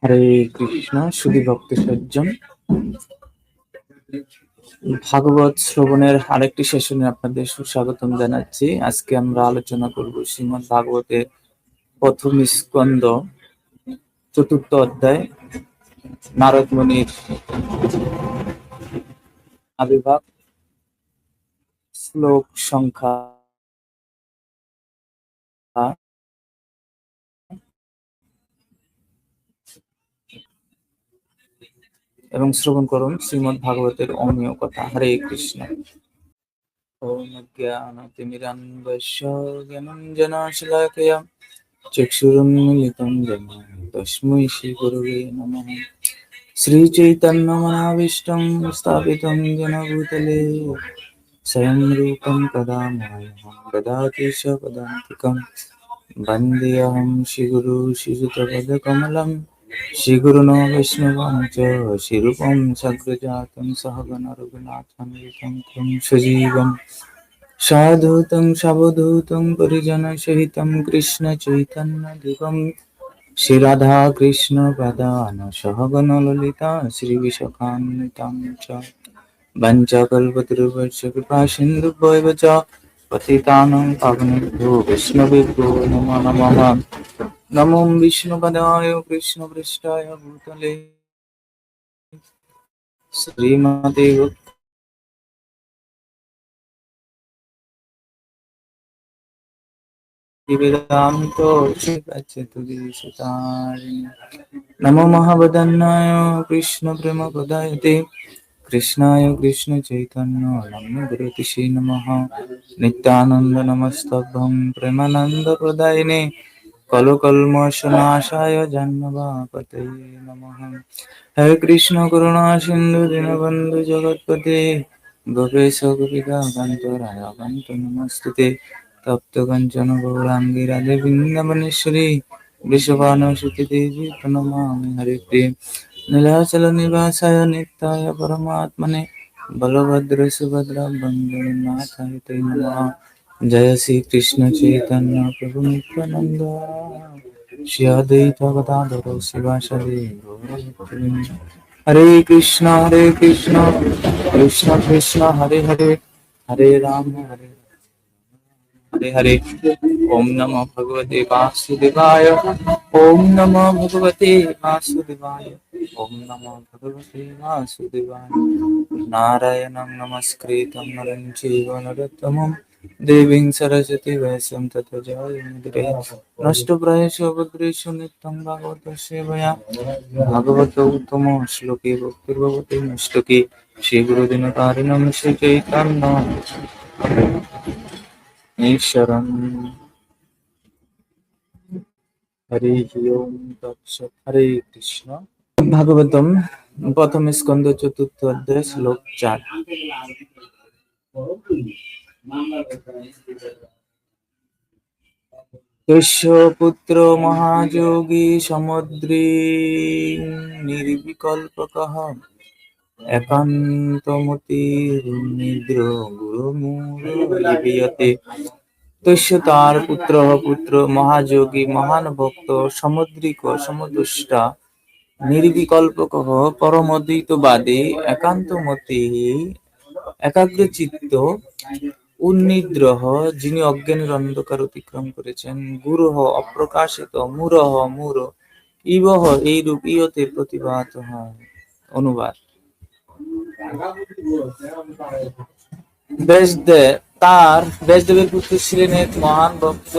হরে কৃষ্ণ, সুধী ভক্ত সজ্জন, ভাগবত শ্রবণের আরেকটি সেশনে আপনাদের সুস্বাগতম জানাচ্ছি। আজকে আমরা আলোচনা করব শ্রীমদ্ ভাগবতের প্রথম স্কন্ধ 4th অধ্যায় নারদ মুনির আবির্ভাব, শ্লোক সংখ্যা এবং শ্রবণ করুন শ্রীমদ্ ভাগবতের অমীয় কথা। হরে কৃষ্ণ। ওম জ্ঞানাতিমিরান্ধস্য জ্ঞানাঞ্জনশলাকয়া চক্ষুরুন্মিলিतं येन তস্मै শ্রীগুরবে নমঃ। শ্রীচৈতন্যমনাভীষ্টং স্থাপিतं येन भूतले स्वयं रूपं कदा मह्यं ददाति स्वपदान्तिकं। वन्देऽहं श्रीगुरू श्रीयुतपदकमलं श्रीगुरुन् वैष्णवांश्च श्रीरूपं सग्रजातं सहगण रघुनाथान्वितं तं सजीवम् साधूतं सावधूतं परिजनसहितं कृष्ण चैतन्यदेवं श्रीराधा कृष्ण प्रदान सहगण ललिता श्रीविशाखान्वितं च वञ्चाकल्पतरुभ्यश्च कृपा सिन्धुभ्यैव च पतितानां पावनेभ्यो वैष्णवेभ्यो नमो नमः। नमो विष्णुपदाय कृष्णपृष्ठाय भूतले श्रीमते भक्तिवेदान्तो श्रीगच्छतुदिशतारिणे। नमो महावदन्नाय कृष्णप्रेमप्रदायते कृष्णाय कृष्णचैतन्य नाम्ने गुरुतिसे नमः। नित्यानन्द नमस्तभ्यं प्रेमानन्दप्रदायिने कलकल्मषनाशाय जाह्नवापतये नमः। हरे कृष्ण करुणा सिन्धु दीनबन्धु जगत्पते गोपेश गोपिकान्त राधाकान्त नमस्तुते। तप्त कंचन गौरांगी राधे वृंदावनेश्वरी वृषभानुसुते देवी प्रणमामि हरिप्रिये। नीलाचल निवासाय नित्याय परमात्मने बलभद्र सुभद्रा वन्दे नाथाय ते नमः। जय श्री कृष्ण चैतन्य प्रभु नित्यानंद श्री अद्वैत गदाधर शिवासादि गौरभक्तवृंद। हरे कृष्ण कृष्ण कृष्ण हरे हरे, हरे राम हरे हरे। ओम नमो भगवते वासुदेवाय, ओम नमो भगवते वासुदेवाय, ओम नमो भगवते वासुदेवाय। नारायणं नमस्कृतं नरं चैव नरोत्तमं देवीं सरस्वती व्यासं ततो जयमुदीरये। नष्टप्रायेषु भद्रेषु नित्यं भागवत सेवया भागवतो उत्तमो श्लोके भक्तिर्भवति नष्टके। श्री गुरुदिनकारिणं श्री चैतन्य ईश्वरं हरि ओम तत्सत्। हरे कृष्ण। ভাগবতম প্রথম স্কন্ধ 4th অধ্যায় শ্লোক 4। তস্য পুত্র মহাযোগী সমুদ্রী নির্বিকল্পকঃ একান্তমতির্নিদ্র গুরুমূঢ়। তস্য তার পুত্র মহাযোগী মহান ভক্ত সমুদ্রিক সমুদ্রষ্টা নির্বিকল্পকঃ পরমদ্বৈতবাদী একান্তমতি একাগ্রচিত্ত উন্নিদ্রঃ যিনি অজ্ঞানের অন্ধকার অতিক্রম করেছেন। গুরুঃ অপ্রকাশিত, মূঢ়ঃ মূঢ়, ইবঃ এইরূপ ইয়তে প্রতিভাত হয়। অনুবাদ। ব্যাসদেবের পুত্র ছিলেন এক মহান ভক্ত,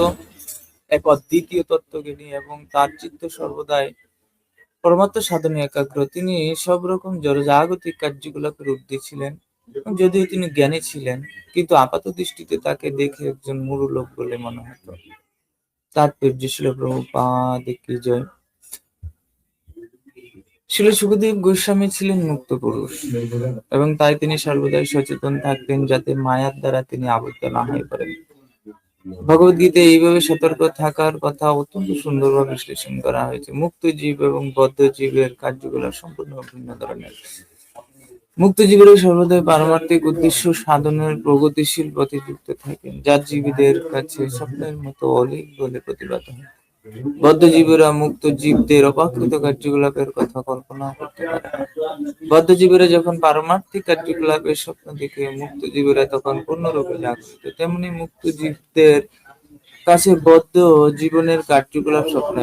এক অদ্বিতীয় তত্ত্বজ্ঞানী এবং তার চিত্ত সর্বদাই পরমাত্ম সাধনে একাগ্র। তিনি সব রকম জড়জাগতিক কার্যকলাপের ঊর্ধ্বে ছিলেন। যদিও তিনি জ্ঞানী ছিলেন, কিন্তু আপাত দৃষ্টিতে তাকে দেখে একজন মূঢ় লোক বলে মনে হতো। তাৎপর্য। শ্রীল প্রভুপাদ কি জয়। শ্রীল সুখদেব গোস্বামী ছিলেন মুক্ত পুরুষ এবং তাই তিনি সর্বদাই সচেতন থাকতেন যাতে মায়ার দ্বারা তিনি আবদ্ধ না হয়ে পড়েন। ভগবদ্গীতায় এইভাবে সতর্ক থাকার কথা অত্যন্ত সুন্দরভাবে বিশ্লেষণ করা হয়েছে। মুক্ত জীব এবং বদ্ধ জীবের কার্যকলাপ সম্পূর্ণ ভিন্ন ধরনের। মুক্ত জীবেরা সর্বদাই পারমার্থিক উদ্দেশ্য সাধনের প্রগতিশীল পথে যুক্ত থাকেন, যা জীবীদের কাছে স্বপ্নের মতো অলীক বলে প্রতিভাত হয়। বদ্ধজীবীরা মুক্ত জীবদের অপাকৃত কার্যকলাপের কথা কল্পনা করতে পারে না। বদ্ধজীবীরা যখন পারমার্থিক কার্যকলাপের স্বপ্ন দেখে, মুক্ত জীবীরা তখন পূর্ণরূপে জাগ্রত। তেমনি মুক্ত জীবদের কাছে বদ্ধ জীবনের কার্যকলাপ স্বপ্ন।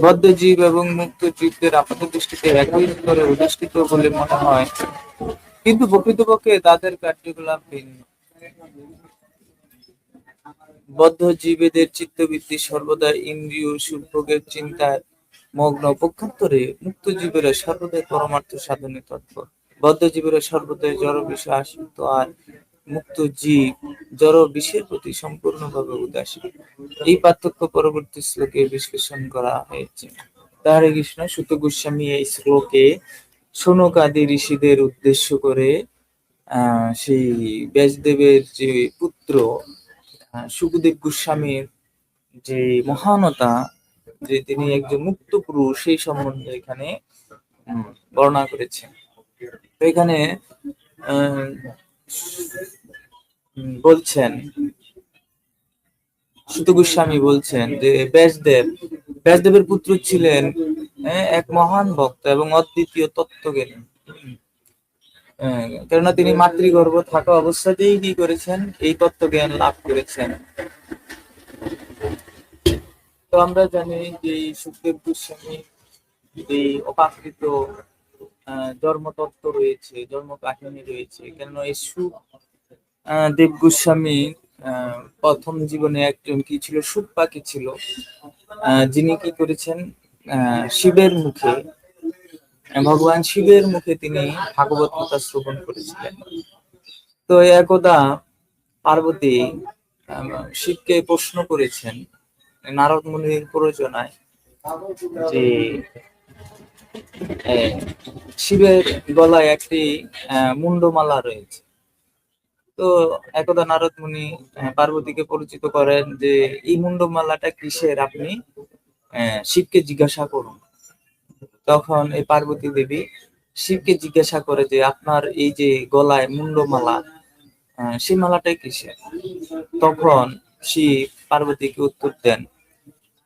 বদ্ধ জীব এবং মুক্ত জীবদের আপাত দৃষ্টিতে একই স্তরে অধিষ্ঠিত বলে মনে হয়, কিন্তু প্রকৃতপক্ষে তাদের কার্যকলাপ ভিন্ন। বদ্ধ জীবেদের চিত্তবৃত্তি সর্বদা ইন্দ্রিয় সুখভোগের চিন্তায় মগ্ন, পক্ষান্তরে মুক্ত জীবেরা সর্বদাই পরমার্থ সাধনে তৎপর। বদ্ধ জীবেরা সর্বদাই জড় বিষয়ে আসক্ত, আর মুক্ত জীব জড় বিষয়ের প্রতি সম্পূর্ণভাবে উদাসীন। এই পার্থক্য পরবর্তী শ্লোকে বিশ্লেষণ করা হয়েছে। হরে কৃষ্ণ। সুত গোস্বামী এই শ্লোকে শৌনকাদি ঋষিদের উদ্দেশ্য করে সেই ব্যাসদেবের যে পুত্র শুকদেব গোস্বামীর যে মহানতা, যে তিনি একজন মুক্ত পুরুষ, সেই সম্বন্ধে এখানে বর্ণনা করেছেন। তো এখানে বলছেন, সুত গোস্বামী বলছেন যে ব্যাসদেবের পুত্র ছিলেন এক মহান ভক্ত এবং অদ্বিতীয় তত্ত্বজ্ঞানী। কেননা তিনি মাতৃগর্ভ থাকা অবস্থাতেই কি করেছেন, এই তত্ত্বজ্ঞান লাভ করেছেন। তো আমরা জানি যে সুখদেব গোস্বামী এই অপাকৃত জন্মতত্ত্ব রয়েছে, জন্ম কাহিনী রয়েছে। কেননা এই সুখদেব গোস্বামী প্রথম জীবনে একজন কি ছিল, সুখ পাখি ছিল, যিনি কি করেছেন, শিবের মুখে, ভগবান শিবের মুখে তিনি ভাগবত কথা শ্রবণ করেছিলেন। তো একদা পার্বতী শিবকে প্রশ্ন করেছেন নারদ মুনির প্ররোচনায় যে শিবের গলায় একটি মুন্ডমালা রয়েছে। তো একদা নারদ মুনি পার্বতীকে পরিচিত করেন যে এই মুন্ডমালাটা কিসের, আপনি শিবকে জিজ্ঞাসা করুন। তখন এই পার্বতী দেবী শিবকে জিজ্ঞাসা করে যে আপনার এই যে গলায় মুন্ডমালা, সেই মালাটাই কিসের? তখন শিব পার্বতীকে উত্তর দেন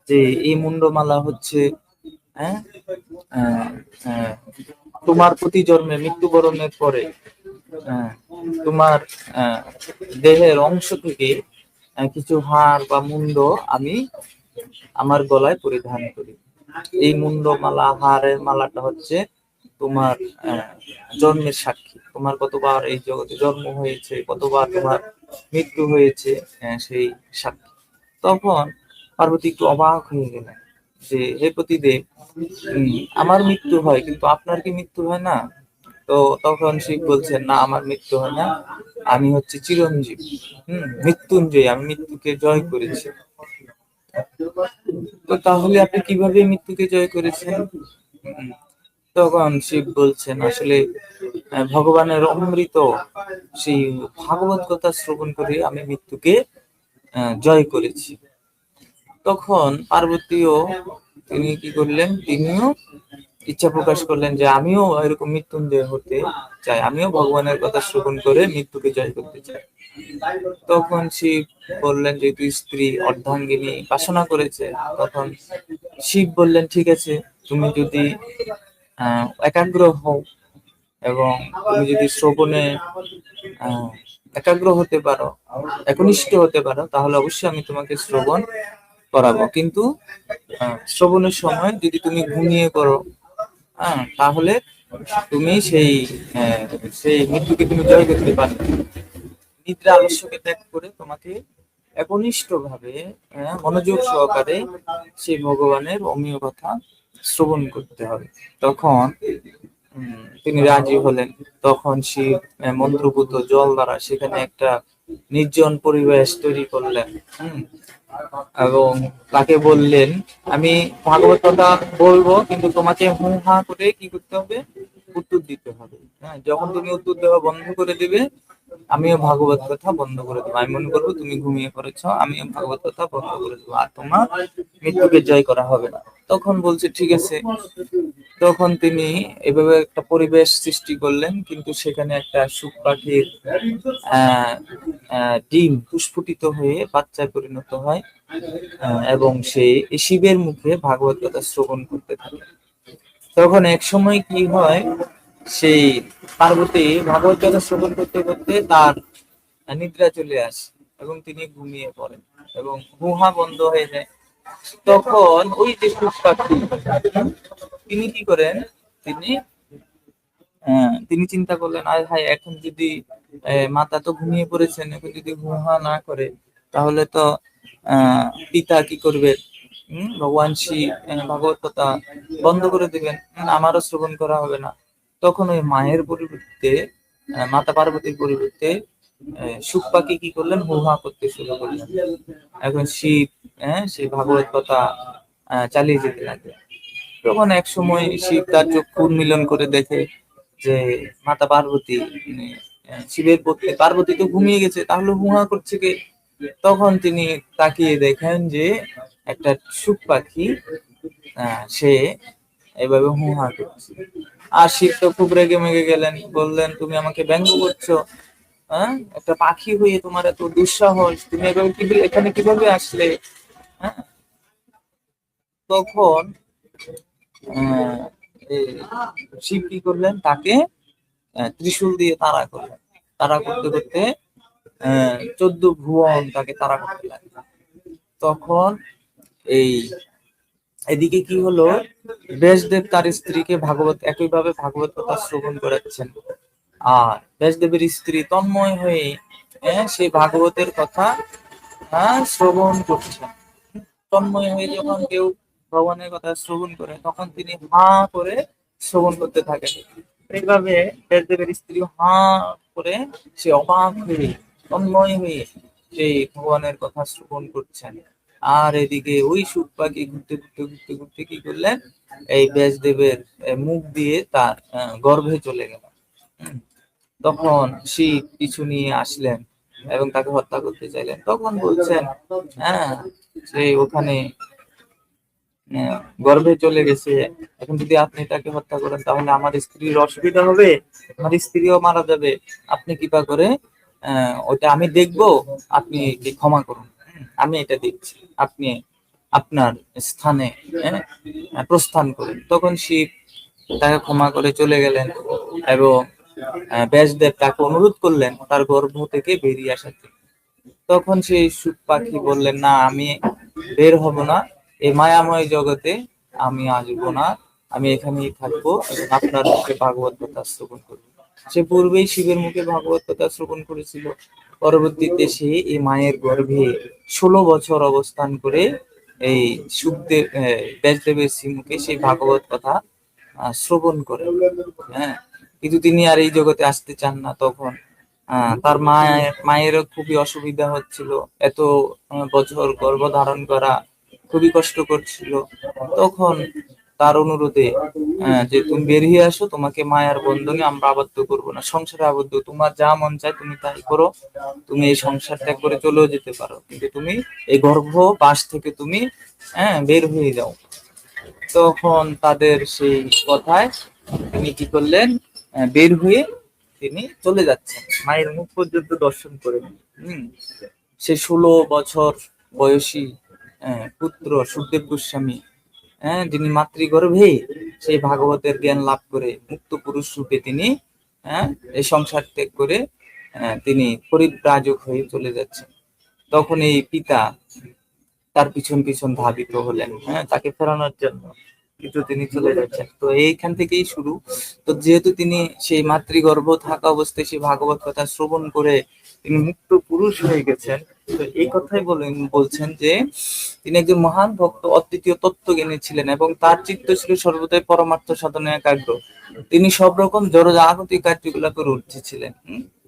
যে এই মুন্ডমালা হচ্ছে তোমার প্রতি জন্মে মৃত্যুবরণের পরে তোমার দেহের অংশ থেকে কিছু হাড় বা মুন্ড আমি আমার গলায় পরিধান করি। এই মুন্ডমালা, হাড়ের মালাটা হচ্ছে তোমার জন্মের সাক্ষী, তোমার কতবার এই জগতে জন্ম হয়েছে, কতবার তোমার মৃত্যু হয়েছে, সেই সাক্ষী। তখন পার্বতী একটু অবাক হয়ে গেলেন যে হে পতিদেব, আমার মৃত্যু হয় কিন্তু আপনার কি মৃত্যু হয় না? তো তখন শিব বলছেন, না, আমার মৃত্যু হয় না, আমি হচ্ছে চিরঞ্জীব, মৃত্যুঞ্জয়, আমি মৃত্যুকে জয় করেছি। তো তাহলে আপনি কিভাবে মৃত্যুকে জয় করেছেন? তখন শিব বলছেন, আসলে ভগবানের অমৃত সেই ভাগবত কথা শ্রবণ করে আমি মৃত্যুকে জয় করেছি। তখন পার্বতীও তিনি কি করলেন, তিনিও ইচ্ছা প্রকাশ করলেন যে আমিও এরকম মৃত্যুঞ্জয় হতে চাই, আমিও ভগবানের কথা শ্রবণ করে মৃত্যুকে জয় করতে চাই। তখন শিব বললেন যে তুই স্ত্রী অর্ধাঙ্গিনী বাসনা করেছে। তখন শিব বললেন, ঠিক আছে, তুমি যদি একাগ্র হও এবং তুমি যদি শ্রবণে একাগ্র হতে পারো, একনিষ্ঠ হতে পারো, তাহলে অবশ্যই আমি তোমাকে শ্রবণ করাবো। কিন্তু শ্রবণের সময় যদি তুমি ঘুমিয়ে করো, তাহলে তুমি সেই মৃত্যুকে তুমি জয় করতে পারবে। নিদ্রা আলস্যকে ত্যাগ করে তোমাকে একনিষ্ঠ ভাবে মনোযোগ সহকারে সেই ভগবানের অমীয় কথা শ্রবণ করতে হবে। তখন তিনি রাজি হলেন। তখন শিব মন্ত্রপুত জল দ্বারা সেখানে একটা নির্জন পরিবেশ তৈরি করলেন এবং তাকে বললেন, আমি ভাগবত কথা বলবো, কিন্তু তোমাকে হু হা করে কি করতে হবে, উত্তর দিতে হবে। যখন তুমি উত্তর দেওয়া বন্ধ করে দিবে, আমিও ভাগবত কথা বন্ধ করে দেবো। আমি মনে করবো তুমি ঘুমিয়ে পড়েছ, আমিও ভাগবত কথা বন্ধ করে দেবো, আর তোমার মৃত্যুকে জয় করা হবে না। তখন বলছে, ঠিক আছে, তখন তিনি এভাবে একটা পরিবেশ সৃষ্টি করলেন, কিন্তু সেখানে একটা সুখ পাখির আহ ডিম প্রস্ফুটিত হয়ে বাচ্চায় পরিণত হয়, এবং সে এই শিবের মুখে ভাগবত কথা শ্রবণ করতে থাকে। তখন এক সময় কি হয়, সেই পার্বতী ভাগবত কথা শ্রবণ করতে করতে তার নিদ্রা চলে আসে এবং তিনি ঘুমিয়ে পড়েন এবং গুহা বন্ধ হয়ে যায়। তখন ওই যে সুখ পাখি, তিনি কি করেন, তিনি তিনি চিন্তা করলেন, আয় হায়, এখন যদি মাতা তো ঘুমিয়ে পড়েছেন, এখন যদি গুহা না করে তাহলে তো পিতা কি করবে, ভগবান শিব ভাগবত কথা বন্ধ করে দিবেন, আমারও শ্রবণ করা হবে না। তখন ওই মায়ের পরিবর্তে, মাতা পার্বতীর পরিবর্তে সুখ পাখি কি করলেন, হুহা করতে শুরু করলেন। এখন শিব সেই ভাগবত কথা চালিয়ে যেতে লাগলেন। তখন এক সময় শিব তার চক্ষু উন্মীলন করে দেখে যে মাতা পার্বতী, মানে শিবের পত্নী পার্বতী তো ঘুমিয়ে গেছে, তাহলে হুহা করছে কে? তখন তিনি তাকিয়ে দেখেন যে একটা সুখ পাখি, সে এভাবে হুহা করছে। আর শিব তো খুব রেগে মেগে গেলেন, বললেন, তুমি আমাকে ব্যঙ্গ করছো? একটা পাখি হয়ে তোমার এত দুঃসাহস, তুমি এভাবে এখানে কিভাবে আসলে? হ্যাঁ, তখন আহ, এই শিব কি করলেন, তাকে ত্রিশূল দিয়ে তাড়া করলেন। তাড়া করতে করতে 14 ভুবন তাকে তাড়া করতে লাগলো। তখন এই এদিকে কি হলো, ব্যাসদেব তার স্ত্রীকে একইভাবে ভাগবত কথা শ্রবণ করাচ্ছেন। আর ব্যাসদেবের স্ত্রী তন্ময় হয়ে সেই ভাগবতের কথা শ্রবণ করছেন। তন্ময় হয়ে যখন কেউ ভগবানের কথা শ্রবণ করে, তখন তিনি হা করে শ্রবণ করতে থাকেন। এইভাবে ব্যাসদেবের স্ত্রী হা করে, সে অবাক হয়ে তন্ময় হয়ে সেই ভগবানের কথা শ্রবণ করছেন। আর এদিকে ওই সুখ পাখি ঘুরতে ঘুরতে ঘুরতে ঘুরতে কি করলেন, এই ব্যাসদেবের মুখ দিয়ে তার গর্ভে চলে গেল। তখন শিব পিছু নিয়ে আসলেন এবং তাকে হত্যা করতে চাইলেন। তখন বলছেন, হ্যাঁ, সে ওখানে গর্ভে চলে গেছে, এখন যদি আপনি তাকে হত্যা করেন তাহলে আমার স্ত্রীর অসুবিধা হবে, আমার স্ত্রীও মারা যাবে। আপনি কৃপা করে ওটা আমি দেখব, আপনি কি ক্ষমা করুন, আমি এটা দেখছি, আপনি আপনার স্থানে প্রস্থান করেন। তখন শিব তাকে ক্ষমা করে চলে গেলেন এবং ব্যাসদেব তাকে অনুরোধ করলেন তার গর্ভ থেকে বেরিয়ে আসার জন্য। তখন সেই সুখ পাখি বললেন, না, আমি বের হব না, এই মায়াময় জগতে আমি আসবো না, আমি এখানেই থাকবো এবং আপনার মুখে ভাগবত কথা শ্রবণ করবো। সে পূর্বেই শিবের মুখে ভাগবত কথা শ্রবণ করেছিল। পরবর্তীতে সে এই মায়ের গর্ভে 16 বছর অবস্থান করে এই সুখদেব ব্যাসদেবের শ্রীমুখে সেই ভাগবত কথা শ্রবণ করেন। হ্যাঁ, কিন্তু তিনি আর এই জগতে আসতে চান না। তখন তার মায়েরও খুবই অসুবিধা হচ্ছিল, এত বছর গর্ভধারণ করা খুবই কষ্ট করছিল। তখন তার অনুরোধে, যে তুমি বেরিয়ে আসো, তোমাকে মায়ার বন্ধনে আমরা আবদ্ধ করবো না, সংসারে আবদ্ধ, তোমার যা মন চায় তুমি তাই করো, তুমি এই সংসার ত্যাগ করে চলেও যেতে পারো, কিন্তু তুমি এই গর্ভবাস থেকে তুমি বের হয়ে যাও। তখন তাদের সেই কথায় তিনি কি করলেন, বের হয়ে তিনি চলে যাচ্ছেন, মায়ের মুখ পর্যন্ত দর্শন করে। হম সে 16 বছর বয়সী পুত্র সুখদেব গোস্বামী, যিনি মাতৃগর্ভে সেই ভাগবতের জ্ঞান লাভ করে মুক্ত পুরুষ রূপে তিনি এই সংসার ত্যাগ করে তিনি পরিব্রাজক হয়ে চলে যাচ্ছেন। তখন এই পিতা তার পিছন পিছন ধাবিত হলেন, তাকে ফেরানোর জন্য, কিন্তু তিনি চলে যাচ্ছেন। তো এইখান থেকেই শুরু। তো যেহেতু তিনি সেই মাতৃগর্ভ থাকা অবস্থায় সেই ভাগবত কথা শ্রবণ করে তিনি মুক্ত পুরুষ হয়ে গেছেন, তো এই কথাই বলছেন যে তিনি একজন মহান ভক্ত, অদ্বিতীয় তত্ত্বজ্ঞানী ছিলেন এবং তার চিত্ত ছিল সর্বদাই পরমার্থ সাধনে একাগ্র। তিনি সব রকম জড়জাগতিক কার্যগুলো করে উঠেছিলেন।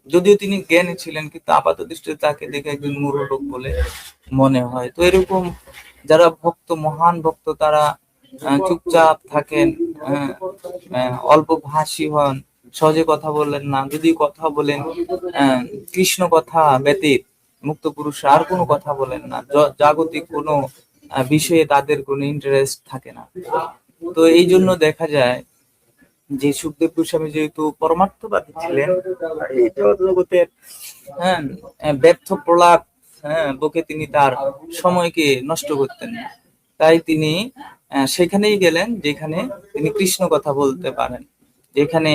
যদিও তিনি জ্ঞানী ছিলেন, কিন্তু আপাত দৃষ্টিতে তাকে দেখে একজন মূঢ় লোক বলে মনে হয়। তো এরকম যারা ভক্ত, মহান ভক্ত, তারা চুপচাপ থাকেন, অল্প ভাষী হন, সহজে কথা বললেন না, যদি কথা বলেন কৃষ্ণ কথা ব্যতীত মুক্ত পুরুষ আর কোনো কথা বলেন না, জাগতিক কোনো বিষয়ে তাদের কোনো ইন্টারেস্ট থাকে না। তো এই জন্য দেখা যায় যে সুখদেব গোস্বামী যেহেতু পরমার্থবাদী ছিলেন, এই জগতের হ্যাঁ ব্যর্থ প্রলাপ বকে তিনি তার সময়কে নষ্ট করতেন না। তাই তিনি সেখানেই গেলেন যেখানে তিনি কৃষ্ণ কথা বলতে পারেন, যেখানে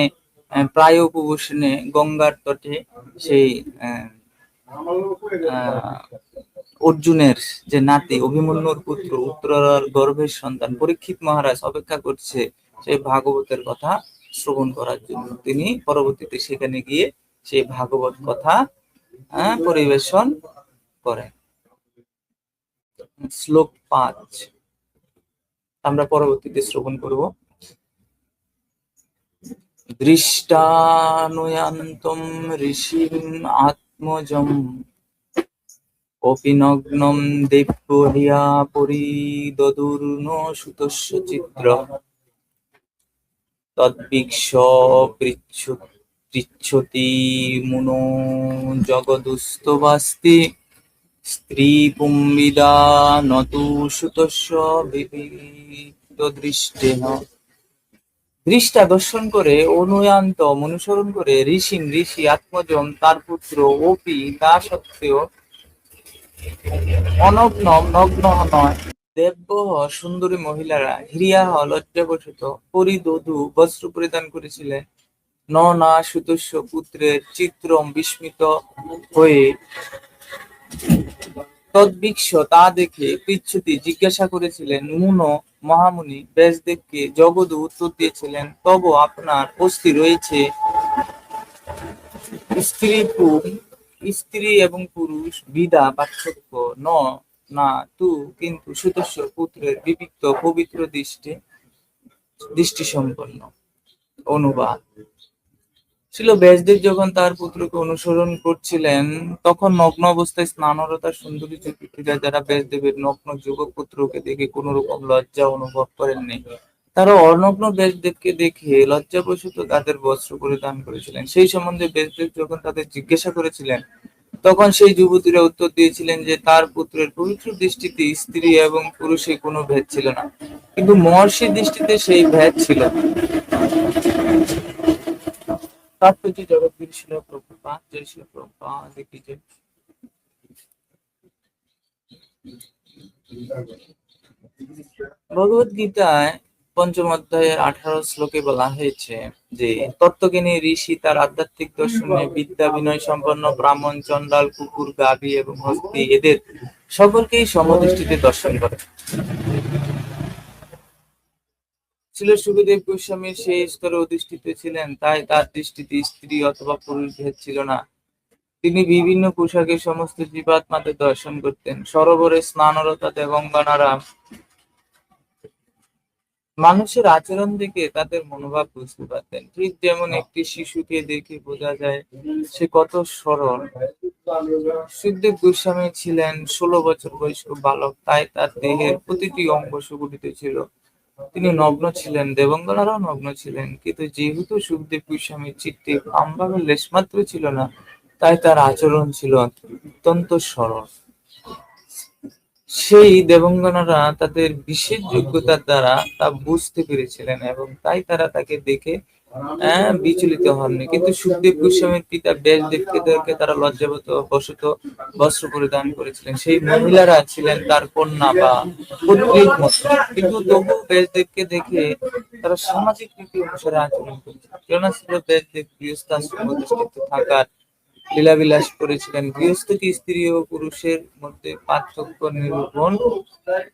প্রায় উপবেশনে গঙ্গার তটে সেই অর্জুনের যে নাতি অভিমন্যুর পুত্র উত্তরার গর্ভের সন্তান পরীক্ষিত মহারাজ অপেক্ষা করছে সেই ভাগবতের কথা শ্রবণ করার জন্য। তিনি পরবর্তীতে সেখানে গিয়ে সেই ভাগবত কথা পরিবেশন করেন। শ্লোক 5 আমরা পরবর্তীতে শ্রবণ করব। দৃষ্টানুয়ান্তম ঋষিম আত্মজম অপিনগ্নম দেব্যহিয়া পরিদদূর্ণ সুতস্য চিত্র তদ্বীক্ষ পৃচ্ছতি মুনো জগদুস্তবাস্তি স্ত্রী পুম্বিদা নতু সুতস্য বিবিক্ত দৃষ্টেন। দৃষ্টা দর্শন করে অনুসরণ করে ঋষি আত্মজম তার পুত্র অপি তা সত্ত্বেও নগ্ন নয় দেব্য সুন্দরী মহিলারা হিরিয়াহ লজ্জাবশত পরিদধু বস্ত্র পরিধান করেছিলেন। না সুতস্য পুত্রের চিত্রম বিস্মিত হয়ে তদ্বীক্ষ তা দেখে পৃচ্ছতি জিজ্ঞাসা করেছিলেন। মহামুনি ব্যাসদেবকে জগদু উত্তর দিয়েছিলেন, তব আপনার অস্থি রয়েছে স্ত্রী এবং পুরুষ বিদা পার্থক্য না তু কিন্তু সুতস্য পুত্রের বিবিক্ত পবিত্র দৃষ্টি সম্পন্ন। অনুবাদ: ছিল ব্যাসদেব যখন তার পুত্রকে অনুসরণ করছিলেন তখন নগ্ন অবস্থায় স্নানরতা সুন্দরী যুবতীরা যারা ব্যাসদেবের নগ্ন যুবক পুত্রকে দেখে কোন রকম লজ্জা অনুভব করেননি, তারা অনগ্ন ব্যাসদেবকে দেখে লজ্জাবশত তাদের বস্ত্র পরিধান করেছিলেন। সেই সম্বন্ধে ব্যাসদেব যখন তাদের জিজ্ঞাসা করেছিলেন তখন সেই যুবতীরা উত্তর দিয়েছিলেন যে তার পুত্রের পবিত্র দৃষ্টিতে স্ত্রী এবং পুরুষে কোনো ভেদ ছিল না, কিন্তু মহর্ষির দৃষ্টিতে সেই ভেদ ছিল। তাৎপর্য জগৎগুরু শিল প্রভুপাদ, জয় শিল প্রভুপাদ কি জয়। ভগবদ গীতায় পঞ্চম অধ্যায়ের 18 শ্লোকে বলা হয়েছে যে তত্ত্বজ্ঞানী ঋষি তার আধ্যাত্মিক দর্শনে বিদ্যা বিনয় সম্পন্ন ব্রাহ্মণ, চন্ডাল, কুকুর, গাভী এবং হস্তি এদের সকলকেই সমদৃষ্টিতে দর্শন করে। ছিল সুখদেব গোস্বামীর সেই স্তরে অধিষ্ঠিত ছিলেন, তাই তার দৃষ্টিতে স্ত্রী অথবা পুরুষ ভেদ ছিল না। তিনি বিভিন্ন পোশাকে সমস্ত জীবাত্মাদের দর্শন করতেন। সরোবরে স্নানরতা দেবঙ্গনারা মানুষের আচরণ দেখে তাদের মনোভাব বুঝতে পারতেন, ঠিক যেমন একটি শিশুকে দেখে বোঝা যায় সে কত সরল। সুখদেব গোস্বামী ছিলেন 16 বছর বয়স্ক বালক, তাই তার দেহের প্রতিটি অঙ্গ সুগঠিত ছিল। তিনি নগ্ন ছিলেন, দেবঙ্গনারাও নগ্ন ছিলেন, কিন্তু যেহেতু সুখদেব গোস্বামীর চিত্তে আমভাবের লেশমাত্র ছিল না, তাই তার আচরণ ছিল অত্যন্ত সরল। সেই দেবঙ্গনারা তাদের বিশেষ যোগ্যতার দ্বারা তা বুঝতে পেরেছিলেন এবং তাই তারা তাকে দেখে বিচলিত হননি। কিন্তু সুখদেব গোস্বামীর পিতা ব্যাসদেবকে তারা লজ্জাবশত বস্ত্র পরিধান করেছিলেন। সেই মহিলারা ছিলেন তার কন্যা বা পুত্রীর মতো, কিন্তু তবুও ব্যাসদেবকে দেখে তারা সামাজিক রীতি অনুসারে আচরণ করেছিল। কেননা ছিল ব্যাসদেব গৃহস্থাশ্রমে অধিষ্ঠিত থাকার লীলাবিলাস করেছিলেন। গৃহস্থকে স্ত্রী ও পুরুষের মধ্যে পার্থক্য নিরূপণ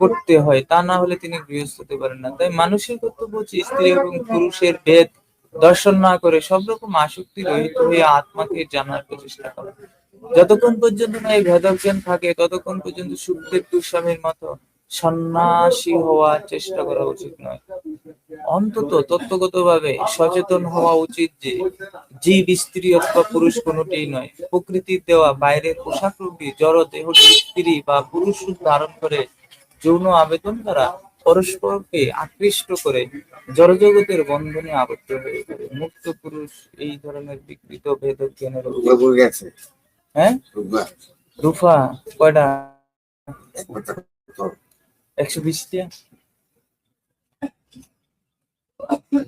করতে হয়, তা না হলে তিনি গৃহস্থ হতে পারেন না। তাই মানুষের কর্তব্য হচ্ছে স্ত্রী এবং পুরুষের ভেদ দর্শন না করে সব রকম আসক্তি রহিত হয়ে আত্মাকে জানার প্রচেষ্টা করা। যতক্ষণ পর্যন্ত না এই ভেদজ্ঞান থাকে ততক্ষণ পর্যন্ত সুখদেব গোস্বামীর মতো সন্ন্যাসী হওয়ার চেষ্টা করা উচিত নয়। অন্তত তত্ত্বগতভাবে সচেতন হওয়া উচিত যে জীব স্ত্রী অথবা পুরুষ কোনটিই নয়। প্রকৃতির দেওয়া বাইরের পোশাক রূপী জড় দেহটি স্ত্রী বা পুরুষ রূপ ধারণ করে যৌন আবেদন দ্বারা পরস্পরকে আকৃষ্ট করে জড়জগতের বন্ধনে আবদ্ধ হয়ে পড়ে। মুক্ত পুরুষ এই ধরনের বিকৃত ভেদজ্ঞানের হ্যাঁ রুফা কয়টা 120টা হ্যাঁ,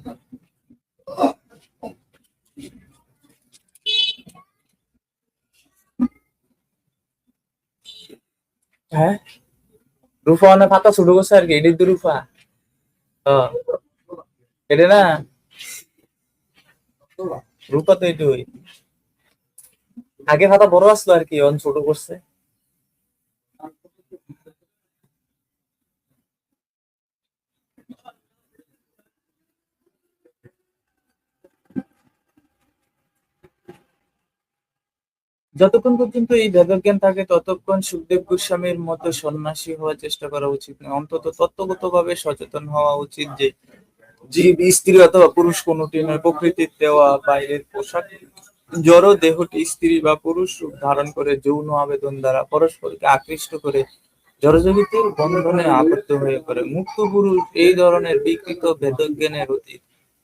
রূপা অনেক পাতা ছোট করছে আর কি, এটি তো রূপা। এটা না, রূপা তো এটুই। আগে পাতা বড় আসলো আর কি, অন ছোট করছে। যতক্ষণ পর্যন্ত এই বেদজ্ঞান থাকে ততক্ষণ সুখদেব গোস্বামীর মতো সন্ন্যাসী হওয়ার চেষ্টা করা উচিত নয়। অন্তত তত্ত্বগতভাবে সচেতন হওয়া উচিত যে জীব স্ত্রী অথবা পুরুষ কোনটি নয়, প্রকৃতির দেওয়া বাইরের পোশাক। জড় দেহটি স্ত্রী বা পুরুষ রূপ ধারণ করে যৌন আবেদন দ্বারা পরস্পরকে আকৃষ্ট করে জড়জগতের বন্ধনে আবদ্ধ হয়ে পড়ে। মুক্ত পুরুষ এই ধরনের বিকৃত ভেদজ্ঞানের অতীত।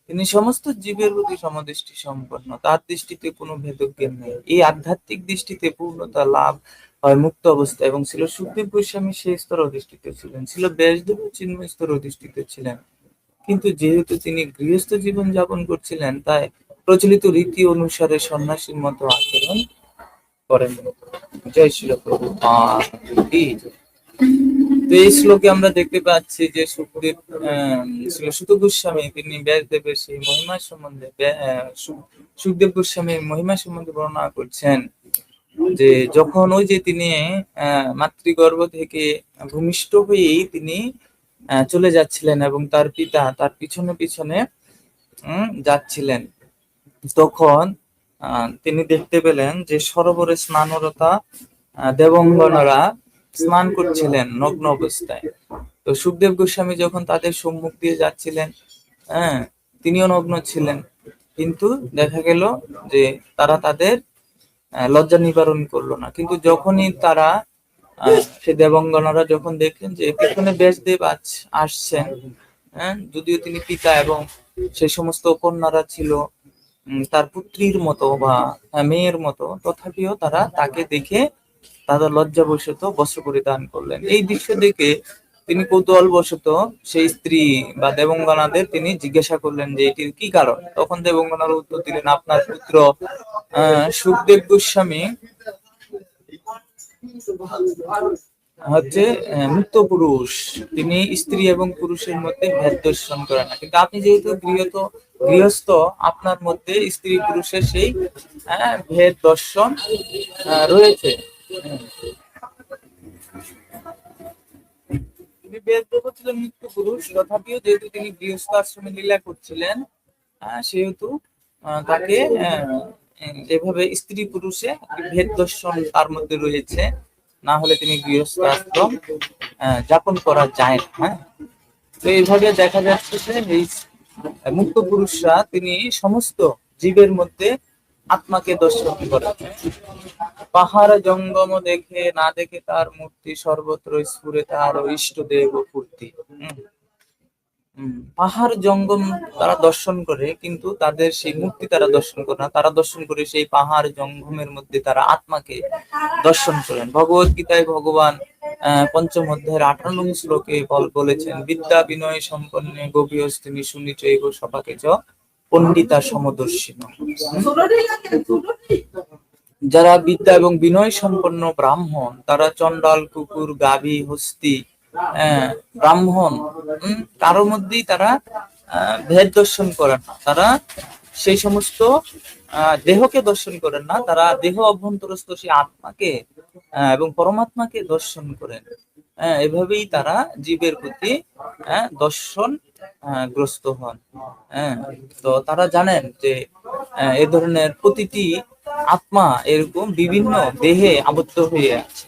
তিনি সমস্ত জীবের প্রতি সমদৃষ্টি সম্পন্ন, তার দৃষ্টিতে কোনো ভেদজ্ঞান নেই। এই আধ্যাত্মিক দৃষ্টিতে পূর্ণতা লাভ হয় মুক্ত অবস্থা, এবং ছিল সুখদেব গোস্বামী সেই স্তর অধিষ্ঠিত ছিলেন, ছিল ব্যাসদেব চিন্ময় স্তর অধিষ্ঠিত ছিলেন। কিন্তু যেহেতু তিনি গৃহস্থ জীবন যাপন করছিলেন, তাই প্রচলিত রীতি অনুসারে সন্ন্যাসীর মতো আচরণ করেন। জয় শিল প্রভুপাদ কি জয়। তো এই শ্লোকে আমরা দেখতে পাচ্ছি যে সুখদেব ছিল সুত গোস্বামী, তিনি ব্যাসদেবের সেই মহিমা সম্বন্ধে সুখদেব গোস্বামীর মহিমা সম্বন্ধে বর্ণনা করছেন। যে যখন ওই যে তিনি মাতৃগর্ভ থেকে ভূমিষ্ঠ হয়েই তিনি চলে যাচ্ছিলেন এবং তার পিতা তার পিছনে পিছনে যাচ্ছিলেন, তখন তিনি দেখতে পেলেন যে সরোবরে স্নানরতা দেবঙ্গনরা স্নান করছিলেন নগ্ন অবস্থায়। তো সুখদেব গোস্বামী যখন তাদের সম্মুখ দিয়ে যাচ্ছিলেন, হ্যাঁ, তিনিও নগ্ন ছিলেন, কিন্তু দেখা গেল যে তারা তাদের লজ্জা নিবারণ করলো না। কিন্তু যখনই তারা সে দেবঙ্গনারা যখন দেখলেন যে পিছনে ব্যাসদেব আসছেন, হ্যাঁ, যদিও তিনি পিতা এবং সেই সমস্ত কন্যারা ছিল তার পুত্রীর মতো বা মেয়ের মতো, তথাপিও তারা তাকে দেখে তাদের লজ্জাবশত বস্ত্র পরিধান করলেন। এই দৃশ্য দেখে তিনি কৌতূহল বশত সেই স্ত্রী বা দেবঙ্গনাদের তিনি জিজ্ঞাসা করলেন যে এটির কি কারণ। তখন দেবঙ্গনার উত্তর দিলেন, আপনার পুত্র সুখদেব গোস্বামী হচ্ছে মুক্ত পুরুষ, তিনি স্ত্রী এবং পুরুষের মধ্যে ভেদ দর্শন করেন না। কিন্তু আপনি যেহেতু গৃহস্থ, আপনার মধ্যে স্ত্রী পুরুষের সেই ভেদ দর্শন রয়েছে। তিনি ব্যাসদেব ছিলেন মুক্ত পুরুষ, তথাপিও যেহেতু তিনি গৃহস্থ আশ্রমে লীলা করছিলেন, সেহেতু তাকে এভাবে স্ত্রী পুরুষে ভেদ দর্শন তার মধ্যে রয়েছে, না হলে তিনি গৃহস্থ আশ্রম যাপন করা যায় না। হ্যাঁ, তো এইভাবে দেখা যাচ্ছে যে এই মুক্ত পুরুষরা তিনি সমস্ত জীবের মধ্যে আত্মাকে দর্শন করেন। পাহাড় জঙ্গম দেখে না দেখে তার মূর্তি, সর্বত্র স্ফুরে তার ইষ্ট দেব পূর্তি। পাহাড় জঙ্গম তারা দর্শন করে, কিন্তু তাদের সেই মূর্তি তারা দর্শন করে না, তারা দর্শন করে সেই পাহাড় জঙ্গমের মধ্যে তারা আত্মাকে দর্শন করেন। ভগবত গীতায় ভগবান পঞ্চম অধ্যায়ের 58 শ্লোকে বলেছেন, বিদ্যা বিনয় সম্পন্নে গভীরস্তিনি সুনিচৈব সপাকে চ পণ্ডিতা সমদর্শিন। যারা বিদ্যা এবং বিনয় সম্পন্ন ব্রাহ্মণ, তারা চণ্ডাল, কুকুর, গাভী, হস্তি, ব্রাহ্মণ কারোর মধ্যেই তারা ভেদ দর্শন করেন না। তারা সেই সমস্ত দেহকে দর্শন করেন না, তারা দেহ অভ্যন্তরস্থ সেই আত্মাকে এবং পরমাত্মাকে দর্শন করেন। এভাবেই তারা জীবের প্রতি দর্শন গ্রস্ত হন। তো তারা জানেন যে এ ধরনের প্রতিটি আত্মা এরকম বিভিন্ন দেহে আবদ্ধ হয়ে আছে।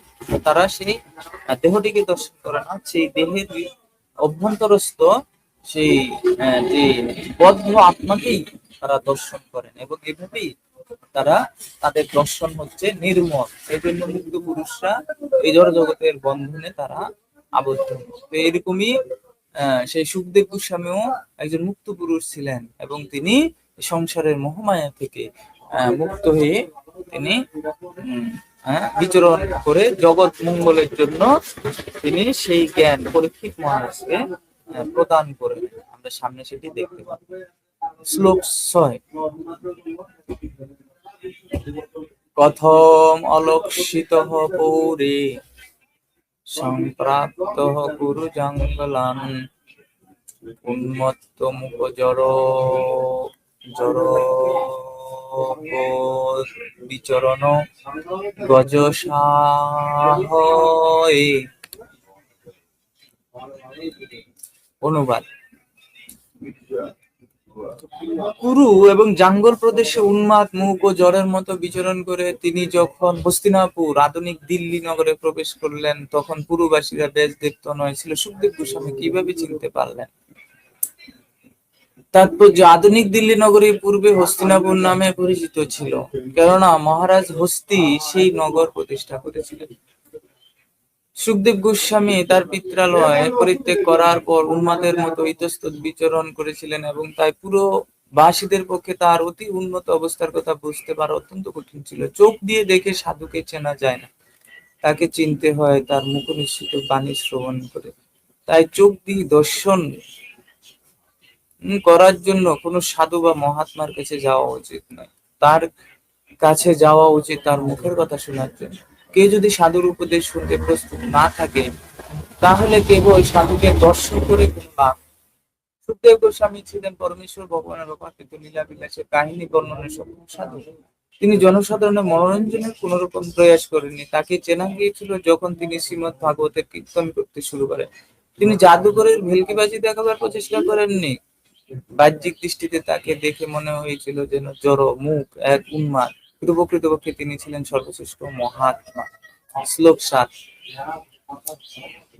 তারা সেই দেহটিকে দর্শন করে না, সেই দেহের অভ্যন্তরস্থ সেই যে বদ্ধ আত্মাকেই তারা দর্শন করেন, এবং এভাবেই তারা তাদের দর্শন হচ্ছে নির্মল। এই জন্য মুক্ত পুরুষরা এই জড় জগতের বন্ধনে তারা আবদ্ধ। তো এরকমই সেই সুখদেব গোস্বামীও একজন মুক্ত পুরুষ ছিলেন, এবং তিনি সংসারের মোহমায়া থেকে মুক্ত হয়ে তিনি বিচরণ করে জগৎ মঙ্গলের জন্য তিনি সেই জ্ঞান পরীক্ষিত মহারাজকে প্রদান করেন। আমরা আমরা সামনে সেটি দেখতে পাবো। শ্লোক 6। কথম অলক্ষিতঃ পৌরে সম্প্রাপ্তঃ কুরু জঙ্গলান উন্মত্ত মুখ জড় বিচরণ গজসাহয়ে। অনুবাদ: কুরু এবং জাঙ্গল প্রদেশে উন্মাদ মুখ ও জ্বরের মতো বিচরণ করে তিনি যখন হস্তিনাপুর আধুনিক দিল্লি নগরে প্রবেশ করলেন, তখন পুরবাসীরা ব্যাসদেব নয় ছিল সুখদেব গোস্বামী কিভাবে চিনতে পারলেন? তাৎপর্য: আধুনিক দিল্লি নগরী পূর্বে হস্তিনাপুর নামে পরিচিত ছিল, কেননা মহারাজ হস্তি সেই নগর প্রতিষ্ঠা করেছিলেন। সুখদেব গোস্বামী তার পিত্রালয় পরিত্যাগ করার পর উন্মাদের মতো ইতস্তত বিচরণ করেছিলেন এবং তাই পুরো বাসীদের পক্ষে তার অতি উন্নত অবস্থার কথা বুঝতে পারা অত্যন্ত কঠিন ছিল। চোখ দিয়ে দেখে সাধুকে চেনা যায় না, তাকে চিনতে হয় তার মুখনিঃসৃত বাণী শ্রবণ করে। তাই চোখ দিয়ে দর্শন করার জন্য কোনো সাধু বা মহাত্মার কাছে যাওয়া উচিত নয়, তার কাছে যাওয়া উচিত তার মুখের কথা শোনার জন্য। কেউ যদি সাধুর উপদেশ শুনতে প্রস্তুত না থাকে, তাহলে কেবল সাধুকে দর্শন করে কোনো লাভ। সুখদেব গোস্বামী ছিলেন পরমেশ্বর ভগবানের অপাকৃত লীলা বিলাসের কাহিনী বর্ণনের সক্ষম সাধু। তিনি জনসাধারণের মনোরঞ্জনের কোন রকম প্রয়াস করেননি। তাকে চেনা গিয়েছিল যখন তিনি শ্রীমদ ভাগবতের কীর্তন করতে শুরু করেন। তিনি জাদুকরের ভেলকিবাজি দেখাবার প্রচেষ্টা করেননি। বাহ্যিক দৃষ্টিতে তাকে দেখে মনে হয়েছিল যেন জড় মুখ এক উন্মাদ, কিন্তু প্রকৃতপক্ষে তিনি ছিলেন সর্বশ্রেষ্ঠ মহাত্মা। শ্লোক 7।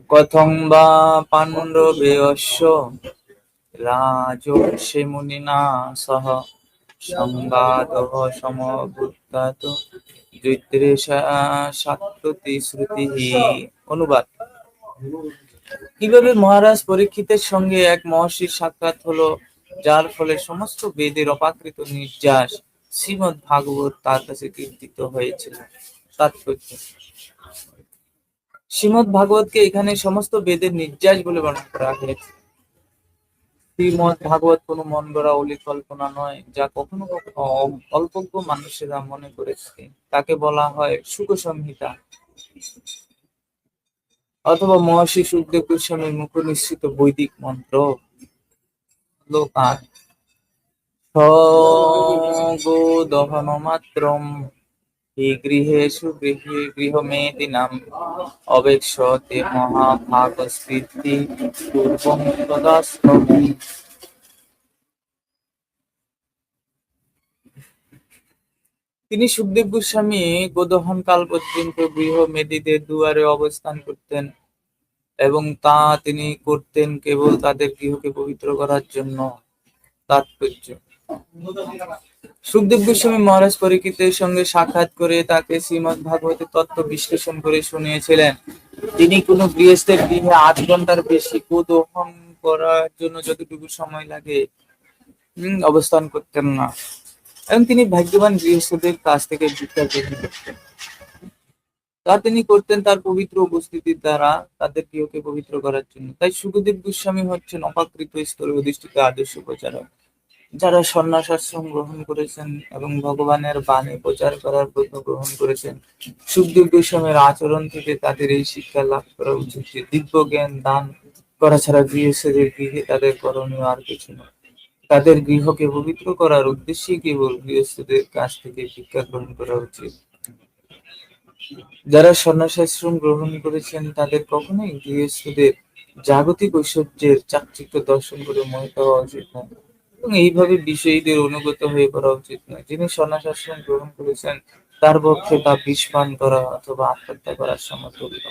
কথং বা পাণ্ডবেয়স্য রাজর্ষি মুনিনা সহ সংবাদঃ সমবুদ্ধাত যৈত্রেশা শাক্রতি শ্রুতিঃ। অনুবাদ: কিভাবে মহারাজ পরীক্ষিতের সঙ্গে এক মহর্ষির সাক্ষাৎ হলো, যার ফলে সমস্ত বেদের অপাকৃত নির্যাস শ্রীমদ ভাগবত তার কাছে কীর্তিত হয়েছিল। তাৎপর্য: শ্রীমদ ভাগবতকে এখানে সমস্ত বেদের নির্যাস বলে বর্ণনা করা হয়েছে। শ্রীমদ ভাগবত কোনো মন গড়া অলি কল্পনা নয়, যা কখনো কখনো অল্পজ্ঞ মানুষেরা মনে করেছে। তাকে বলা হয় শুক সংহিতা অথবা মহর্ষি সুখদেব গোস্বামীর মুখ নিঃসৃত বৈদিক মন্ত্র। শ্লোক 8। স্বগোদহনমাত্রম হি গৃহেষু গৃহমেদিনাম অবেক্ষতে মহাভাগস্কৃতি পূর্বং তদাশ্রমম। তিনি সুখদেব গোস্বামী গোদহন কাল পর্যন্ত গৃহ মেদিদের দুয়ারে অবস্থান করতেন এবং তা তিনি করতেন কেবল তাদের গৃহকে পবিত্র করার জন্য। তাৎপর্য: সুখদেব গোস্বামী মহারাজ পরীক্ষিতের সঙ্গে সাক্ষাৎ করে তাকে শ্রীমদ ভাগবতের তত্ত্ব বিশ্লেষণ করে শুনিয়েছিলেন। তিনি কোনো গৃহস্থের গৃহে 8 ঘন্টার বেশি গোদহন করার জন্য যতটুকু সময় লাগে অবস্থান করতেন না, এবং তিনি ভাগ্যবান গৃহস্থদের কাছ থেকে ভিক্ষা গ্রহণ করতেন। তা তিনি করতেন তার পবিত্র উপস্থিতির দ্বারা তাদের গৃহকে পবিত্র করার জন্য। তাই সুখদেব গোস্বামী হচ্ছেন অপাকৃত স্তরে অধিষ্ঠিত আদর্শ প্রচারক, যারা সন্ন্যাস আশ্রম গ্রহণ করেছেন এবং ভগবানের বাণী প্রচার করার ব্রত গ্রহণ করেছেন। সুখদেব গোস্বামীর আচরণ থেকে তাদের এই শিক্ষা লাভ করা উচিত যে দিব্য জ্ঞান দান করা ছাড়া গৃহস্থদের গৃহে তাদের করণীয় আর কিছু নয়। তাদের গৃহকে পবিত্র করার উদ্দেশ্যে কেবল গৃহস্থদের কাছ থেকে শিক্ষা গ্রহণ করা উচিত। যারা সন্ন্যাসাশ্রম গ্রহণ করেছেন তাদের কখনোই গৃহস্থদের জাগতিক ঐশ্বর্যের চাকচিক্য দর্শন করে মোহিত হওয়া উচিত নয় এবং এইভাবে বিষয়ীদের অনুগত হয়ে পড়া উচিত নয়। যিনি সন্ন্যাসাশ্রম গ্রহণ করেছেন তার পক্ষে তা বিষ পান করা অথবা আত্মহত্যা করার সমতুল্য।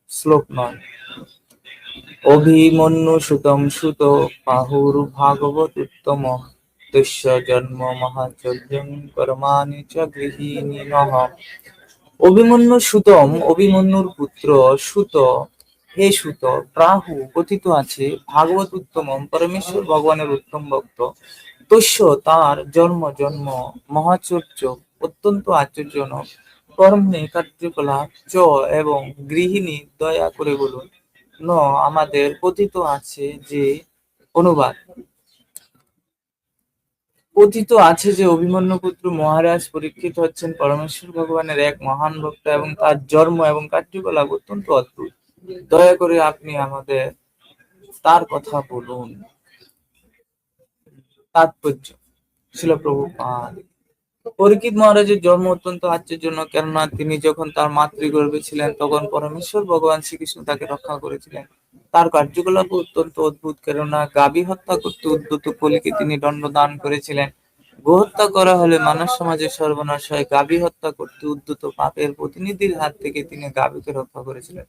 শ্লোক 9। অভিমন্যু সুতম সুত পাহুর ভাগবত উত্তম তস্য জন্ম মহাচর্যং কর্মাণি চ গৃহীণীনঃ। অভিমন্যু সুতম, অভিমন্যুর পুত্র সুত, হে সুত, প্রাহু কথিত আছে ভাগবত উত্তমম, পরমেশ্বর ভগবানের উত্তম ভক্ত, তস্য তার জন্ম জন্ম, মহাচর্য অত্যন্ত আশ্চর্যজনক, কর্মে কার্যকলাপ চ এবং গৃহিণী দয়া করে বলুন ন আমাদের কথিত আছে যে অনুবাদ। কথিত আছে যে অভিমন্যু পুত্র মহারাজ পরীক্ষিত হচ্ছেন পরমেশ্বর ভগবানের এক মহান ভক্ত এবং তার জন্ম এবং কার্যকলাপ অত্যন্ত অদ্ভুত। দয়া করে আপনি আমাদের তার কথা বলুন। তাৎপর্য। শিল প্রভুপাদ। পরীক্ষিত মহারাজের জন্ম অত্যন্ত আশ্চর্যজনক, কেননা তিনি যখন তার মাতৃগর্ভে ছিলেন তখন পরমেশ্বর ভগবান শ্রীকৃষ্ণ তাকে রক্ষা করেছিলেন। তার কার্যকলাপ অত্যন্ত অদ্ভুত, কেননা গাভী হত্যা করতে উদ্যত কলিকে তিনি দণ্ড দান করেছিলেন। গোহত্যা করা হলে মানব সমাজের সর্বনাশ হয়। গাভী হত্যা করতে উদ্যত পাপের প্রতিনিধির হাত থেকে তিনি গাভীকে রক্ষা করেছিলেন।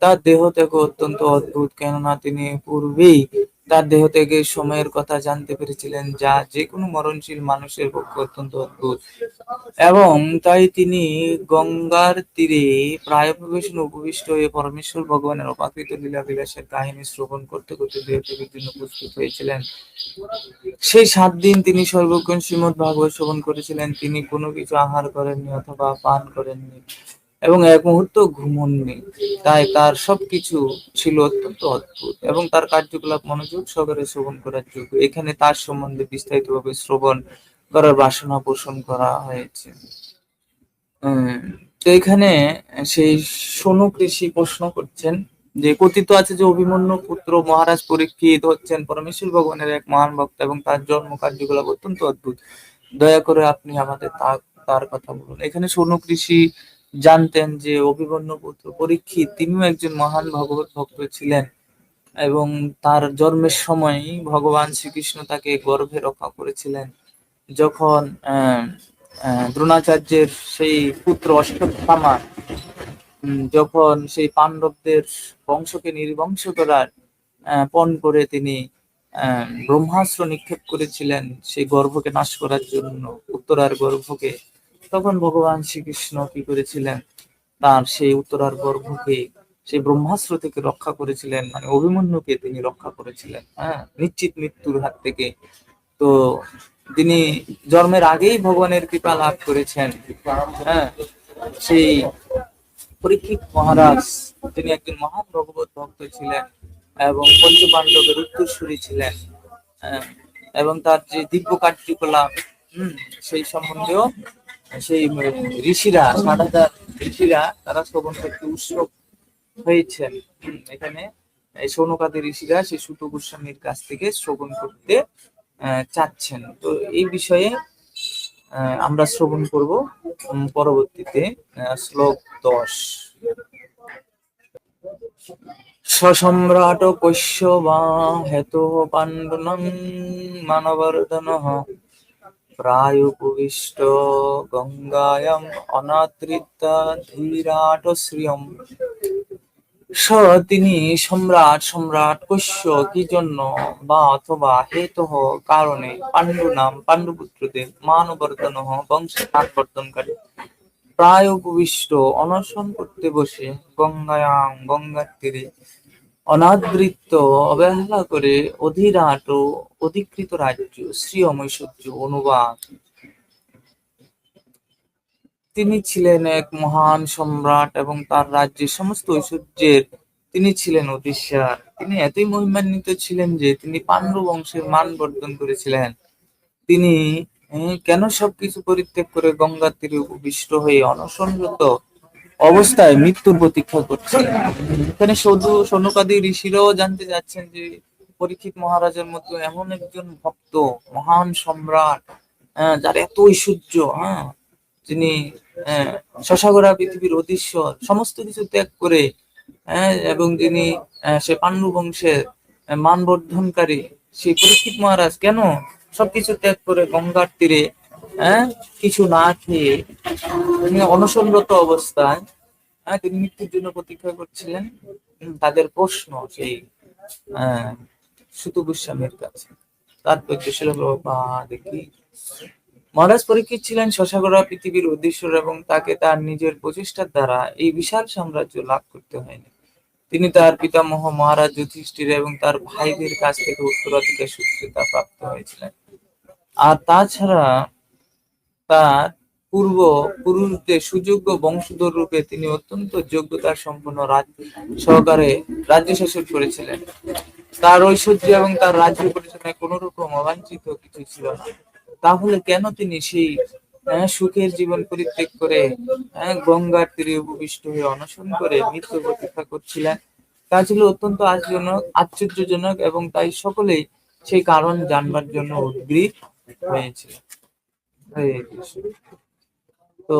তার দেহত্যাগ অত্যন্ত অদ্ভুত, কেননা তিনি পূর্বেই তার দেহত্যাগের সময়ের কথা জানতে পেরেছিলেন, যা যে কোনো মরণশীল মানুষের পক্ষে অত্যন্ত অদ্ভুত। এবং তাই তিনি গঙ্গার তীরে প্রায় প্রবেশন উপবিষ্ট হয়ে পরমেশ্বর ভগবানের অপাকৃত লীলা বিলাসের কাহিনী শ্রবণ করতে করতে দেহত্যাগের জন্য প্রস্তুত হয়েছিলেন। সেই 7 দিন তিনি সর্বক্ষণ শ্রীমদ্ ভাগবত শ্রবণ করেছিলেন। তিনি কোনো কিছু আহার করেননি অথবা পান করেননি এবং এক মুহূর্ত ঘুমননি। তাই তার সবকিছু ছিল অত্যন্ত অদ্ভুত এবং তার কার্যকলাপ মনোযোগ সহকারে শ্রবণ করার যোগ্য। এখানে তার সম্বন্ধে বিস্তারিতভাবে শ্রবণ করার বাসনা পোষণ করা হয়েছে। তো এখানে সেই শৌনক ঋষি প্রশ্ন করছেন যে কথিত আছে যে অভিমন্যু পুত্র মহারাজ পরীক্ষিত হচ্ছেন পরমেশ্বর ভগবানের এক মহান ভক্ত এবং তার জন্ম কার্যকলাপ অত্যন্ত অদ্ভুত। দয়া করে আপনি আমাদের তার কথা বলুন। এখানে শৌনক ঋষি জানতেন যে অভিমন্যু পুত্র পরীক্ষিত তিনিও একজন মহান ভগবত ভক্ত ছিলেন এবং তার জন্মের সময় ভগবান শ্রীকৃষ্ণ তাকে গর্ভে রক্ষা করেছিলেন। যখন দ্রোণাচার্যের সেই পুত্র অশ্বত্থামা যখন সেই পাণ্ডবদের বংশকে নির্বংশ করার পণ করে তিনি ব্রহ্মাস্ত্র নিক্ষেপ করেছিলেন সেই গর্ভকে নাশ করার জন্য, উত্তরার গর্ভকে, তখন ভগবান শ্রীকৃষ্ণ কি করেছিলেন, তার সেই উত্তরার গর্ভকে সেই ব্রহ্মাস্ত্র থেকে রক্ষা করেছিলেন, মানে অভিমন্যুকে তিনি রক্ষা করেছিলেন নিশ্চিত মৃত্যুর হাত থেকে। তো তিনি জন্মের আগেই ভগবানের কৃপা লাভ করেছেন। সেই পরীক্ষিত মহারাজ তিনি একজন মহান ভগবত ভক্ত ছিলেন এবং পঞ্চ পাণ্ডবের উত্তরসূরি ছিলেন এবং তার যে দিব্য কার্যকলাপ সেই সম্বন্ধেও সেই ঋষিরা 7,000 ঋষিরা তারা শ্রবণ করতে উৎসুক হয়েছেন। এখানে এই শৌনকাদি ঋষিরা সেই সুত গোস্বামীর কাছ থেকে শ্রবণ করতে চাচ্ছেন। তো এই বিষয়ে আমরা শ্রবণ করব পরবর্তীতে। শ্লোক 10। সসম্রাট কৈশ্য বা হেতো পাণ্ডুনং মানবর্ধনঃ প্রায়োপবিষ্ট গঙ্গায়াম অনাদৃতা ধীরাট শ্রিয়ম। তিনি সম্রাট কৈশ্য কি জন্য বা অথবা হেতু কারণে পাণ্ডুপুত্রদের মানবর্ধন বংশের বর্ধনকারী প্রায় উপবিষ্ট অনশন করতে বসে গঙ্গার তীরে অনাদৃত অবহেলা করে অধীরাট অধিকৃত রাজ্য শ্রীয়ম ঐশ্বর্য। অনুবাদ। তিনি ছিলেন এক মহান সম্রাট এবং তার রাজ্যের সমস্ত ঐশ্বর্যের তিনি ছিলেন অধীশ্বর। তিনি এতই মহিমান্বিত ছিলেন যে তিনি পাণ্ডব বংশের মান বর্ধন করেছিলেন। তিনি কেন সবকিছু পরিত্যাগ করে গঙ্গার তীরে উপবিষ্ট হয়ে অনশনরত অবস্থায় মৃত্যুর প্রতীক্ষা করছেন। এখানে শৌনকাদি ঋষিরাও জানতে যাচ্ছেন যে পরীক্ষিত মহারাজের মতো এমন একজন ভক্ত মহান সম্রাট যার এত ঐশ্বর্য, যিনি শশাগোরা পৃথিবীর অধীশ্বর, সমস্ত কিছু ত্যাগ করে এবং যিনি সে পাণ্ডু বংশের মানবর্ধনকারী সেই পরীক্ষিত মহারাজ কেন সবকিছু ত্যাগ করে গঙ্গার তীরে কিছু না খেয়ে অনশনরত অবস্থায় তিনি মৃত্যুর জন্য প্রতীক্ষা করছিলেন। তাদের প্রশ্ন সেই সুত গোস্বামীর কাছে। তারপর দেখি মহারাজ পরীক্ষিত ছিলেন শশাগোরা পৃথিবীর উদ্দেশ্য এবং তাকে তার নিজের প্রচেষ্টার দ্বারা এই বিশাল সাম্রাজ্য লাভ করতে হয়নি। তিনি তার পিতামহ মহারাজ যুধিষ্ঠির এবং তার ভাইদের কাছ থেকে উত্তরাধিকার সূত্রে তা প্রাপ্ত হয়েছিলেন। আর তাছাড়া তার পূর্ব পুরুষদের সুযোগ্য বংশধর রূপে তিনি অত্যন্ত যোগ্যতা সম্পন্ন সহকারে রাজ্য শাসন করেছিলেন। তার ঐশ্বর্য এবং তার রাজ্য পরিচালনায় কোন রকম অবাঞ্ছিত কিছু ছিল না। তাহলে কেন তিনি সেই সুখের জীবন পরিত্যাগ করে গঙ্গার তীরে উপবিষ্ট হয়ে অনশন করে মৃত্যুর প্রতীক্ষা করছিলেন? তা ছিল অত্যন্ত আশ্চর্যজনক, এবং তাই সকলেই সেই কারণ জানবার জন্য উদ্গ্রীব হয়েছিল। হরে কৃষ্ণ। তো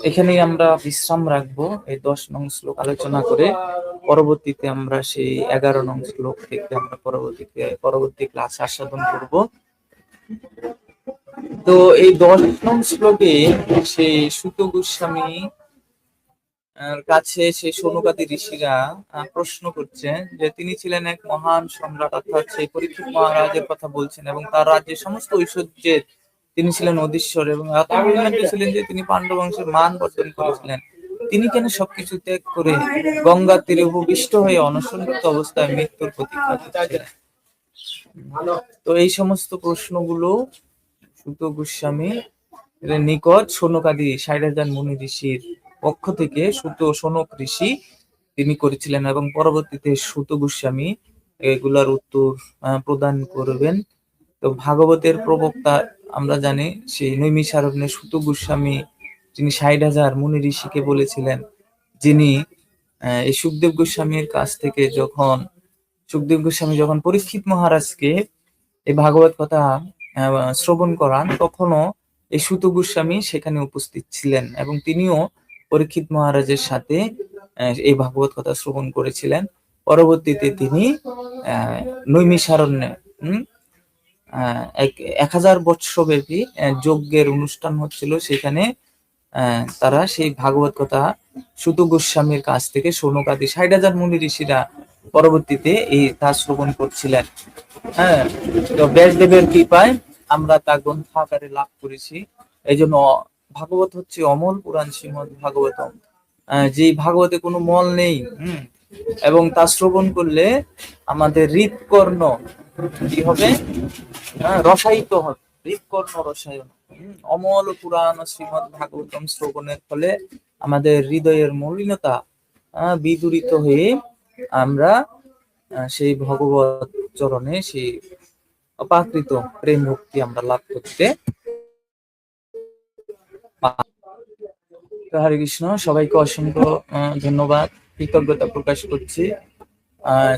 এখানেই আমরা বিশ্রাম রাখবো এই 10 নং শ্লোক আলোচনা করে। পরবর্তীতে আমরা সেই 11 নং শ্লোক থেকে আমরা পরবর্তী ক্লাস আস্বাদন করব। তো এই 10 নং শ্লোকে সেই সুত গোস্বামী কাছে সেই সনুকাদি ঋষিরা প্রশ্ন করছেন যে তিনি ছিলেন এক মহান সম্রাট, অর্থাৎ সেই পরীক্ষিত মহারাজের কথা বলছেন, এবং তার রাজ্যের সমস্ত ঐশ্বর্যের তিনি ছিলেন অধীশ্বর, এবং এত অভিমানী ছিলেন যে তিনি পাণ্ডব বংশের মান বর্জন করেছিলেন। তিনি কেন সবকিছু ত্যাগ করে গঙ্গার তীরে উপবিষ্ট হয়ে অনশনরত অবস্থায় মৃত্যুর প্রতীক্ষা করছিলেন? তো এই সমস্ত প্রশ্নগুলো সুত গোস্বামী নিকট শৌনকাদি 60,000 মুনি ঋষির পক্ষ থেকে শৌনক ঋষি তিনি করেছিলেন, এবং পরবর্তীতে সুত গোস্বামী এগুলার উত্তর প্রদান করবেন। তো ভাগবতের প্রবক্তা আমরা জানি সেই নৈমিষারণ্যে সুত গোস্বামী তিনি 60,000 মুনি ঋষিকে বলেছিলেন, যিনি এই সুখদেব গোস্বামীর কাছ থেকে সুখদেব গোস্বামী যখন পরীক্ষিত মহারাজকে এই ভাগবত কথা শ্রবণ করান, তখনও এই সুত গোস্বামী সেখানে উপস্থিত ছিলেন, এবং তিনিও পরীক্ষিত মহারাজের সাথে এই ভাগবত কথা শ্রবণ করেছিলেন। পরবর্তীতে তিনি নৈমিষারণ্যে 1000 বৎসরব্যাপী যজ্ঞের অনুষ্ঠান হচ্ছিল, সেখানে তারা সেই ভাগবত কথা সুত গোস্বামীর কাছ থেকে শৌনকাদি 60,000 মুনি ঋষিরা পরবর্তীতে তা শ্রবণ করছিলেন। হ্যাঁ, তো ব্যাসদেবের কৃপায় আমরা তা গ্রন্থ আকারে লাভ করেছি। এই জন্য ভাগবত হচ্ছে অমল পুরাণ, শ্রীমদ্ ভাগবতম, যে ভাগবতে কোনো মল নেই, এবং তা শ্রবণ করলে আমাদের হৃৎকর্ণ কি হবে? রসায়িত হবে, হৃৎকর্ণ রসায়ন। অমল পুরাণ শ্রীমদ্ ভাগবতম শ্রবণের ফলে আমাদের হৃদয়ের মলিনতা বিদূরিত হয়ে আমরা সেই ভগবত চরণে সেই অপাকৃত প্রেম ভক্তি আমরা লাভ করতে। হরে কৃষ্ণ। সবাইকে অসংখ্য ধন্যবাদ, কৃতজ্ঞতা প্রকাশ করছি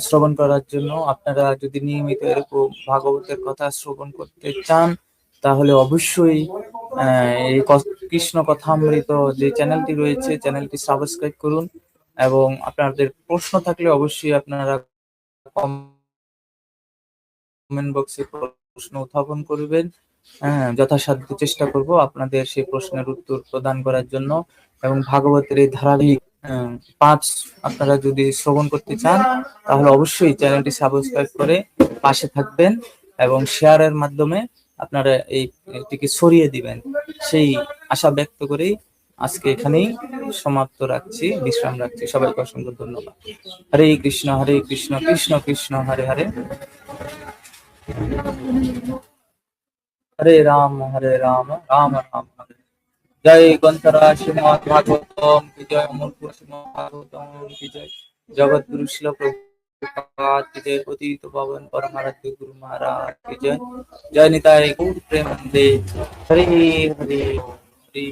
শ্রবণ করার জন্য। আপনারা যদি নিয়মিত এরকম ভাগবতের কথা শ্রবণ করতে চান, তাহলে অবশ্যই এই কৃষ্ণ কথামৃত যে চ্যানেলটি রয়েছে, চ্যানেলটি সাবস্ক্রাইব করুন, এবং আপনাদের প্রশ্ন থাকলে অবশ্যই আপনারা কমেন্ট বক্সে প্রশ্ন উত্থাপন করবেন। যথাসাধ্য চেষ্টা করব আপনাদের সেই প্রশ্নের উত্তর প্রদান করার জন্য। এবং ভাগবতের এই ধারাবাহিক 5 আপনারা যদি শ্রবণ করতে চান, তাহলে অবশ্যই চ্যানেলটি সাবস্ক্রাইব করে পাশে থাকবেন, এবং শেয়ারের মাধ্যমে আপনারা এইটিকে ছড়িয়ে দিবেন, সেই আশা ব্যক্ত করেই আজকে এখানেই সমাপ্ত রাখছি, বিশ্রাম রাখছি। সবাইকে অসংখ্য ধন্যবাদ। হরে কৃষ্ণ কৃষ্ণ কৃষ্ণ হরে হরে, হরে রাম রাম রাম হরে। জয় গ্রন্থরা শ্রীমদ ভাগবতম কি জয়, অমরপুর শ্রীমদ ভাগবতম কি জয়, জগৎগুরু শিল প্রভুপাদ কি জয়, পতিত পাবন পরমারাধ্য গুরু মহারাজ কি জয়। জয় নিতাই গৌর প্রেমানন্দে। হরি হরি হরি।